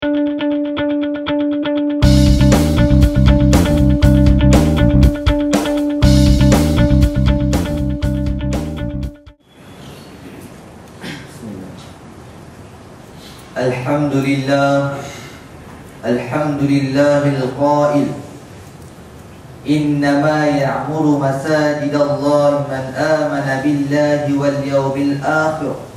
Alhamdulillah, alhamdulillahil qail innama ya'muru masajidallahi man amana billahi wal yawmil akhir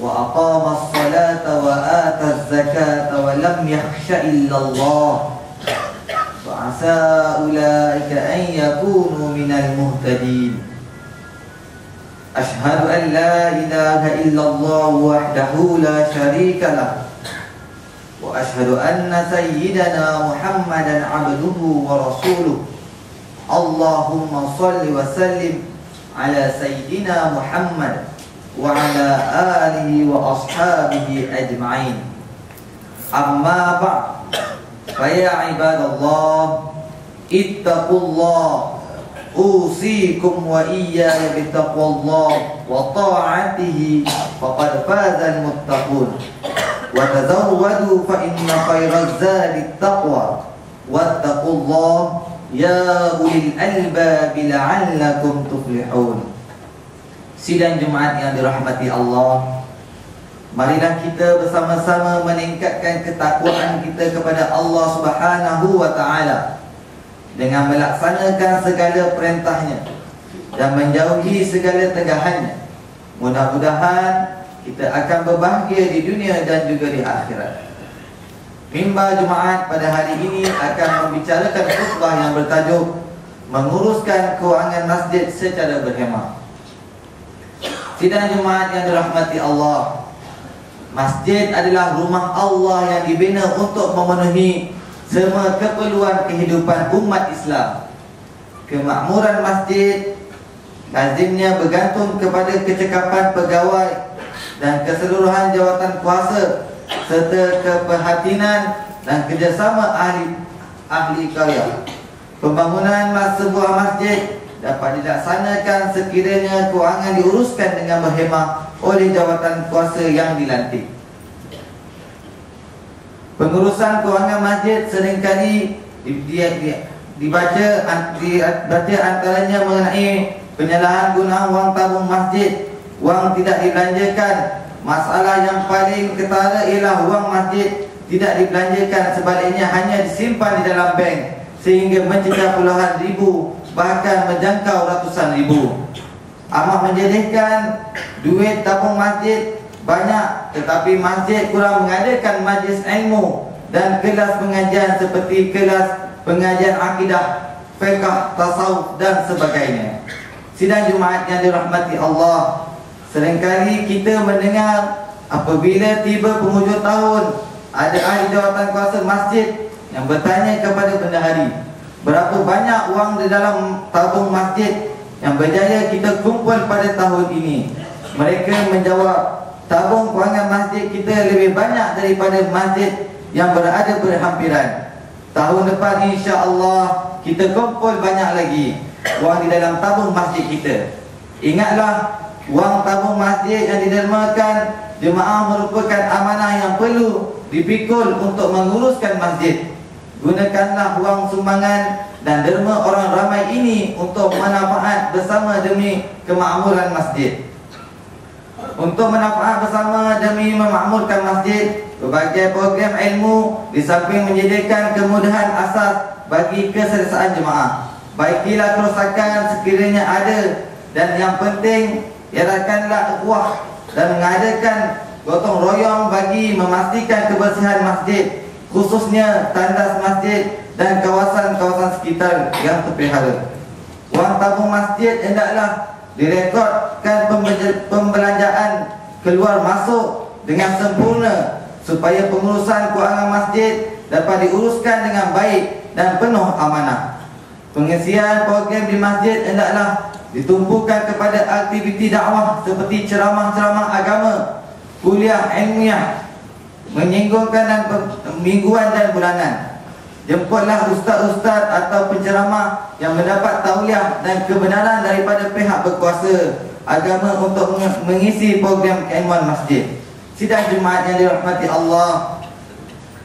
wa aqama as-salata wa ata az-zakata wa lam yakhsha illallah wa asa ulaika an yakunu minal muhtadin. Ashhadu an la ilaha illallah wahdahu la syarika lah wa ashhadu anna sayyidana Muhammadan abduhu wa rasuluh. Allahumma salli wa sallim ala sayyidina Muhammad wa ala alihi wa ashabihi ajma'in. Amma ba'd, fa ya ibadallah ittaqullah usikum wa iyaya bittaqwallah wa ta'atihi faqad fazal muttaqun wa tazawwadu fa inna khairaz zadi taqwa wattaqullah ya ulil albab la'allakum tuflihun. Sidang jemaat yang dirahmati Allah, marilah kita bersama-sama meningkatkan ketakwaan kita kepada Allah Subhanahu wa ta'ala dengan melaksanakan segala perintahnya dan menjauhi segala tegahannya. Mudah-mudahan kita akan berbahagia di dunia dan juga di akhirat. Mimbar Jumaat pada hari ini akan membicarakan khutbah yang bertajuk menguruskan kewangan masjid secara berhemah. Sidang Jumaat yang dirahmati Allah, masjid adalah rumah Allah yang dibina untuk memenuhi semua keperluan kehidupan umat Islam. Kemakmuran masjid lazimnya bergantung kepada kecekapan pegawai dan keseluruhan jawatan kuasa serta keperhatian dan kerjasama ahli karya. Pembangunan sebuah masjid dapat dilaksanakan sekiranya kewangan diuruskan dengan berhemah oleh jawatan kuasa yang dilantik. Pengurusan kewangan masjid seringkali dibaca antaranya mengenai penyalahan guna wang tabung masjid, wang tidak dibelanjakan. Masalah yang paling ketara ialah wang masjid tidak dibelanjakan, sebaliknya hanya disimpan di dalam bank sehingga mencecah puluhan ribu, bahkan menjangkau ratusan ribu. Amat menyedihkan, duit tabung masjid banyak, tetapi masjid kurang mengadakan majlis ilmu dan kelas pengajian seperti kelas pengajian akidah, fiqh, tasawuf dan sebagainya. Sidang Jumaat yang dirahmati Allah, seringkali kita mendengar apabila tiba penghujung tahun, ada ahli jawatan kuasa masjid yang bertanya kepada bendahari, berapa banyak wang di dalam tabung masjid yang berjaya kita kumpul pada tahun ini. Mereka menjawab, tabung kewangan masjid kita lebih banyak daripada masjid yang berada berhampiran. Tahun depan insya-Allah kita kumpul banyak lagi wang di dalam tabung masjid kita. Ingatlah, wang tabung masjid yang didermakan jemaah merupakan amanah yang perlu dipikul untuk menguruskan masjid. Gunakanlah wang sumbangan dan derma orang ramai ini untuk manfaat bersama demi kemakmuran masjid. Untuk manfaat bersama demi memakmurkan masjid, berbagai program ilmu di samping menyediakan kemudahan asas bagi keselesaan jemaah. Baikilah kerosakan sekiranya ada, dan yang penting eratkanlah ukhuwah dan mengadakan gotong royong bagi memastikan kebersihan masjid, khususnya tandas masjid dan kawasan-kawasan sekitar yang terpelihara. Wang tabung masjid hendaklah direkodkan pembelanjaan keluar masuk dengan sempurna supaya pengurusan kewangan masjid dapat diuruskan dengan baik dan penuh amanah. Pengisian program di masjid hendaklah ditumpukan kepada aktiviti dakwah seperti ceramah-ceramah agama, kuliah ilmiah, menyinggungkan dan mingguan dan bulanan. Jemputlah ustaz-ustaz atau penceramah yang mendapat tauliah dan kebenaran daripada pihak berkuasa agama untuk mengisi program keilmuan masjid. Sidang Jumaat yang dirahmati Allah,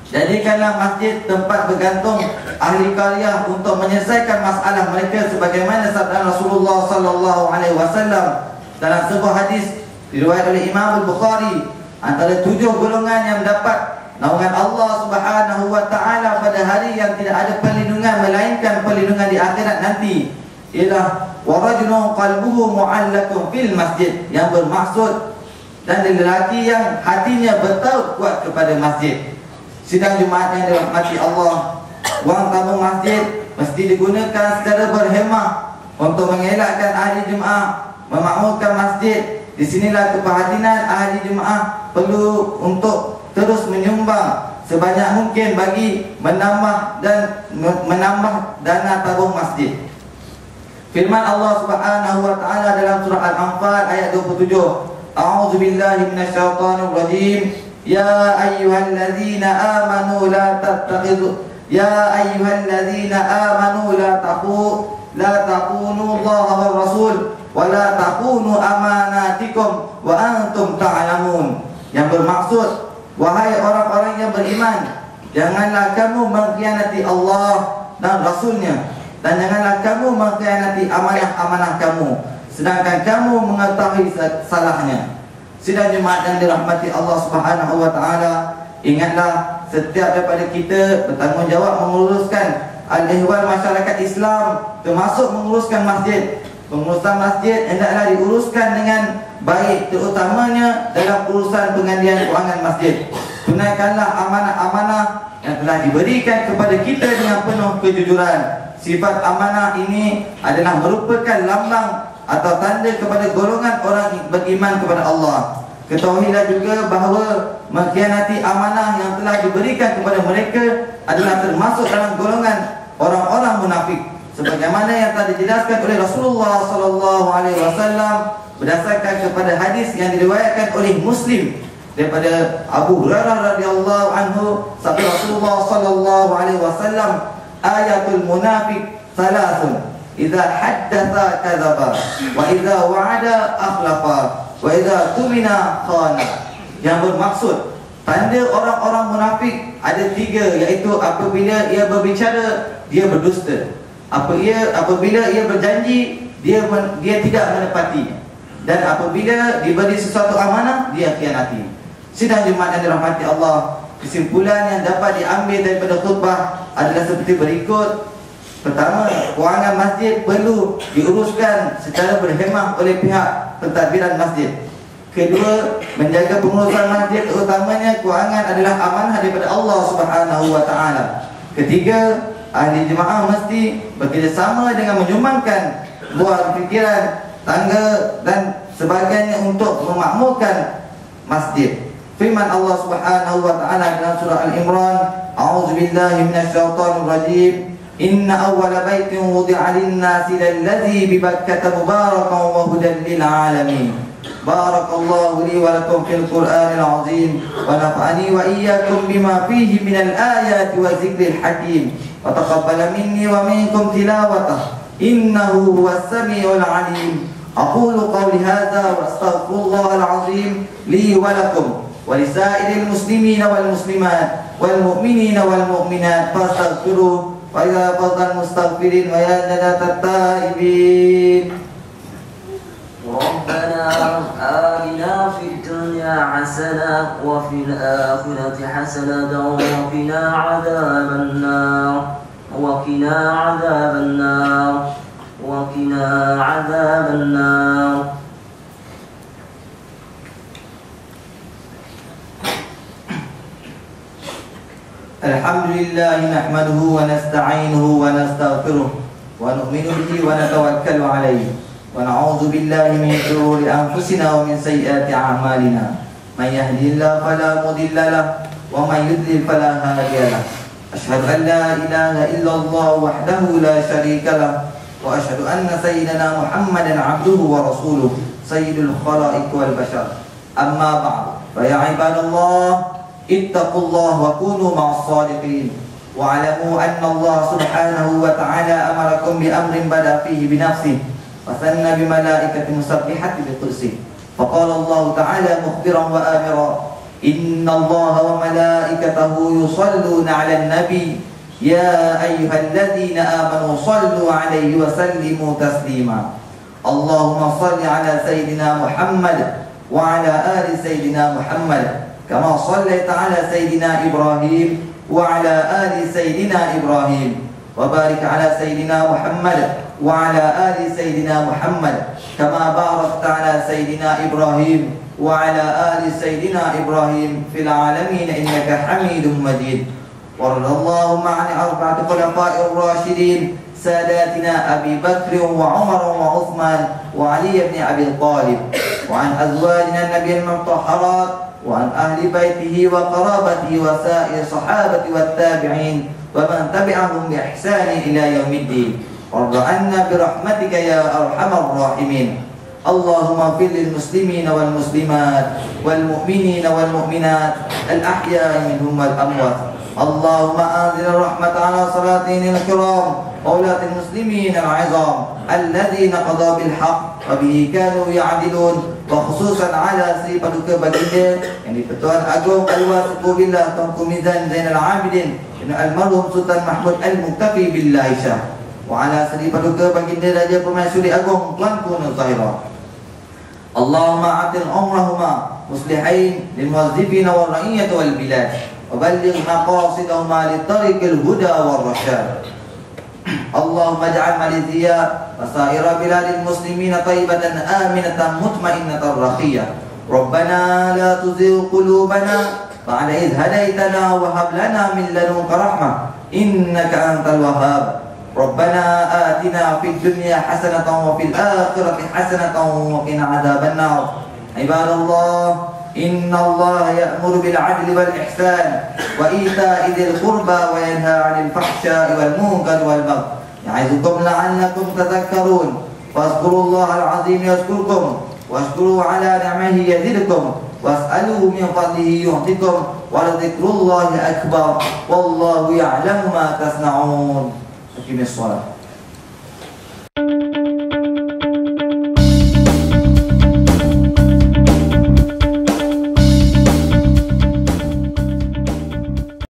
Jadikanlah masjid tempat bergantung ahli qaryah untuk menyelesaikan masalah mereka, sebagaimana sabda Rasulullah sallallahu alaihi wasallam dalam sebuah hadis diriwayatkan oleh Imam Al-Bukhari, antara 7 golongan yang mendapat naungan Allah Subhanahu wa taala pada hari yang tidak ada perlindungan melainkan perlindungan di akhirat nanti, ialah warajulun qalbuhu mu'allaqun fil masjid, yang bermaksud dan lelaki yang hatinya bertaut kuat kepada masjid. Sidang Jumaat yang dirahmati Allah, wang tabung masjid mesti digunakan secara berhemah untuk mengelakkan ahli Jumaat memakmurkan masjid. Di sinilah keprihatinan ahli Jumaat perlu untuk terus menyumbang sebanyak mungkin bagi menambah dana tabung masjid. Firman Allah Subhanahu wa taala dalam surah Al-Anfal ayat 27, A'udzu billahi minasyaitonir rajim. Ya ayyuhalladzina amanu la tattakhidhu la takunu Allah war rasul wa la takunu amanatikum wa antum ta'lamun. Yang bermaksud, wahai orang-orang yang beriman, janganlah kamu mengkhianati Allah dan Rasulnya, dan janganlah kamu mengkhianati amanah-amanah kamu, sedangkan kamu mengetahui salahnya. Sidang Jumaat yang dirahmati Allah Subhanahu wa taala, ingatlah setiap daripada kita bertanggungjawab menguruskan al-ihwal masyarakat Islam, termasuk menguruskan masjid. Pengurusan masjid hendaklah diuruskan dengan baik, terutamanya dalam urusan pengandian kewangan masjid. Tunaikanlah amanah-amanah yang telah diberikan kepada kita dengan penuh kejujuran. Sifat amanah ini adalah merupakan lambang atau tanda kepada golongan orang beriman kepada Allah. Ketahuilah juga bahawa mengkhianati amanah yang telah diberikan kepada mereka adalah termasuk dalam golongan orang-orang munafik, sebagaimana yang telah dijelaskan oleh Rasulullah sallallahu alaihi wasallam berdasarkan kepada hadis yang diriwayatkan oleh Muslim daripada Abu Hurairah radhiyallahu anhu, sabda Rasulullah sallallahu alaihi wasallam, ayatul munafiq salasun, idza haddatsa kadzaba wa idza wa'ada akhlafa wa idza tumina khana. Yang bermaksud, tanda orang-orang munafik ada 3, iaitu apabila ia berbicara dia berdusta, apabila ia berjanji dia tidak menepati, dan apabila diberi sesuatu amanah dia khianati. Sidang Jumaat yang dirahmati Allah, kesimpulan yang dapat diambil daripada khutbah adalah seperti berikut. Pertama, kewangan masjid perlu diuruskan secara berhemah oleh pihak pentadbiran masjid. Kedua, menjaga pengurusan masjid terutamanya kewangan adalah amanah daripada Allah Subhanahu wa taala. Ketiga, ahli jemaah mesti bekerjasama dengan menyumbangkan buah fikiran, tangga dan sebagainya untuk memakmurkan masjid. Firman Allah Subhanahu wa taala dalam surah Al-Imran, A'udzu billahi minasyaitonir rajim. Inna awwala baitin wudi'a lin-nasi lalladzi bi Bakkah mubarakan wa hudan lil alamin. Barakallahu li wa lakum fil Qur'anil azim wa nafa'ani wa iyyakum bima fihi minal ayati wa dzikril hakim. Wa taqabbal minni wa minkum tilawatah innahu huwas samiul alim. Aqulu qawli hadza wa astaghfirullahal azim li wa lakum ولسائر المسلمين والمسلمات والمؤمنين والمؤمنات فاستغفروه ويا فضل المستغفرين ويا نجاة التائبين. ربنا آتنا في الدنيا حسنة وفي الآخرة حسنة وقنا عذاب النار وقنا عذاب النار وقنا عذاب النار. Alhamdulillah nahmaduhu wa nasta'inuhu wa nastaghfiruh wa nu'minu bihi wa natawakkalu alayhi wa na'udzu billahi min shururi anfusina wa min sayyiati a'malina. Man yahdihillahu fala mudilla lahu wa man yudlil fala hadiya lahu. Asyhadu an la ilaha illallah wahdahu la syarika lahu wa asyhadu anna sayyidana Muhammadan 'abduhu wa rasuluh sayyidul khalaiq wal bashar. Amma ba'du. Fa ya ibadallah, ittaqullah wa kunu ma'as sadiqin wa alamu anna Allah subhanahu wa ta'ala amarakum bi amrin bada fihi bi nafsihi wa sanna bi malaikati musabbihati bi qudsihi. Fa qala Allah ta'ala mukhbiran wa amira إن الله وملائكته يصلون على النبي يا أيها الذين آمنوا صلوا عليه وسلموا تسليما اللهم صل على سيدنا محمد وعلى آل سيدنا محمد كما صليت على سيدنا إبراهيم وعلى آل سيدنا إبراهيم وبارك على سيدنا محمد وعلى آل سيدنا محمد كما باركت على سيدنا إبراهيم وعلى آل سيدنا إبراهيم في العالمين إنك حميد مجيد وارض اللهم عن أربعة خلفاء الراشدين ساداتنا أبي بكر وعمر وعثمان وعلي بن أبي طالب وعن أزواجنا النبي المطهرات وعن أهل بيته وقرابته وسائر الصحابة والتابعين ومن تبعهم بإحسان إلى يوم الدين وارض عنا برحمتك يا أرحم الراحمين اللهم اغفر للمسلمين والمسلمات والمؤمنين والمؤمنات الأحياء منهم والأموات اللهم أنزل الرحمة على صلاتين الكرام وولاة المسلمين العظام الذين قضوا بالحق وبه كانوا يعدلون وخصوصا على Sri Paduka Baginda yang di-Pertuan Agong Alwar Sukubillah Tunku Mizan Zainal Abidin dan Almarhum Sultan Mahmud Al-Muqtafi Billah Isyah wa ala Sri Paduka Baginda Raja Permaisuri Agong Tuanku Nur Zahirah Allahumma atil umrahuma muslihain lil muwazzifina wal ra'iyyah wal bilad وبلغ مقاصدهما للطريق الهدى والرشاد اللهم اجعل ماليزيا وسائر بلاد المسلمين طيبة آمنة مطمئنة رخية ربنا لا تزغ قلوبنا بعد إذ هديتنا وهب لنا من لدنك رحمة إنك أنت الوهاب ربنا آتنا في الدنيا حسنة وفي الآخرة حسنة وقنا عذاب النار عباد الله إن الله يأمر بالعدل والإحسان وإيتاء ذي القربى وينهى عن الفحشاء والمنكر والبغي يعظكم لعلكم تذكرون فاذكروا الله العظيم يذكركم واشكروا على نعمه يزدكم واسألوه من فضله يعطكم ولذكر الله أكبر والله يعلم ما تصنعون أقم الصلاة